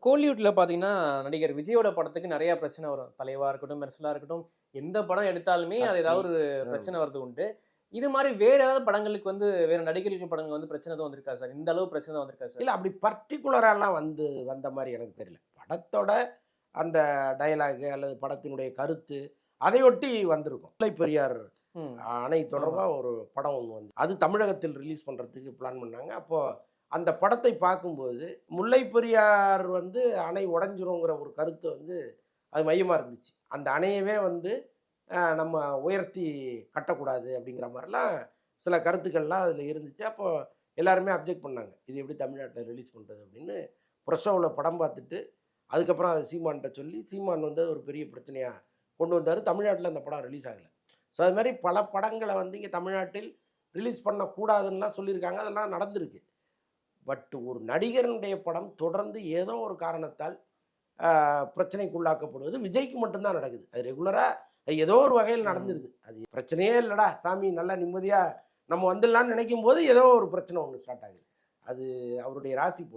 கோலிவுட்ல பார்த்தீங்கன்னா, நடிகர் விஜயோட படத்துக்கு நெறைய பிரச்சனை வரும். தலைவா இருக்கட்டும், மெர்சலா இருக்கட்டும், எந்த படம் எடுத்தாலுமே அது கத்தி. ஏதாவது ஒரு ஆமா. பிரச்சனை வரது உண்டு. இது மாரி வேற ஏதாவது படங்களுக்கு வந்து வேற நடிகர்கள் படங்கள் வந்து பிரச்சனை எதுவும் வந்திருக்கா சார்? இந்த அளவு பிரச்சனை தான் வந்திருக்கா சார்? இல்ல அப்படி பர்ட்டிகுலராலாம் வந்த மாரி எனக்கு தெரியல. படத்தோட அந்த டயலாக் அல்லது படத்தினுடைய கருத்து, அதையொட்டி வந்திருக்கும். முல்லை பெரியார் ம். அணை ஆமா. தொடர்பா ஒரு படம் ஒண்ணு அது தமிழகத்தில் ரிலீஸ் பண்றதுக்கு பிளான் பண்ணாங்க. அப்போ அந்த படத்தை பார்க்கும்போது, முல்லை பெரியார் அணை உடைஞ்சிருங்கிற ஒரு கருத்து அது மையமா இருந்துச்சு. அந்த அணையவே நம்ம உயர்த்தி கட்டக்கூடாது அப்படிங்கிற மாரிலாம் சில கருத்துக்கள்லாம் அதில இருந்துச்சு. அப்போ எல்லாருமே அப்ஜெக்ட் பண்ணாங்க. இது எப்படி தமிழ்நாட்ல ரிலீஸ் பண்றது அப்படின்னு. பிரசோவுல படம் பார்த்துட்டு, அதுக்கப்புறம் அத சீமான்ட்ட சொல்லி, சீமான் அது ஒரு பெரிய பிரச்சனையா கொண்டு வந்தாரு. தமிழ்நாட்ல அந்த படம் ரிலீஸ் ஆகல. ஸோ அது மாரி பல படங்கள இங்க தமிழ்நாட்டில் ரிலீஸ் பண்ணக்கூடாதுன்னுலாம் சொல்லியிருக்காங்க. அதெல்லாம் நடந்திருக்கு. பட் ஒரு நடிகரினுடைய படம் தொடர்ந்து ஏதோ ஒரு காரணத்தால் பிரச்சனைக்கு உள்ளாக்கப்படுவது விஜய்க்கு மட்டும் தான் நடக்குது. அது ரெகுலரா ஏதோ ஒரு வகையில் ம். நடந்துருது. அது பிரச்சனையே இல்லடா சாமி நல்லா நிம்மதியா நம்ம வந்துடலாம்னு நினைக்கும்போது ஏதோ ஒரு பிரச்சனை ஒண்ணு ஸ்டார்ட் ஆகுது. அது அவருடைய ராசி போல.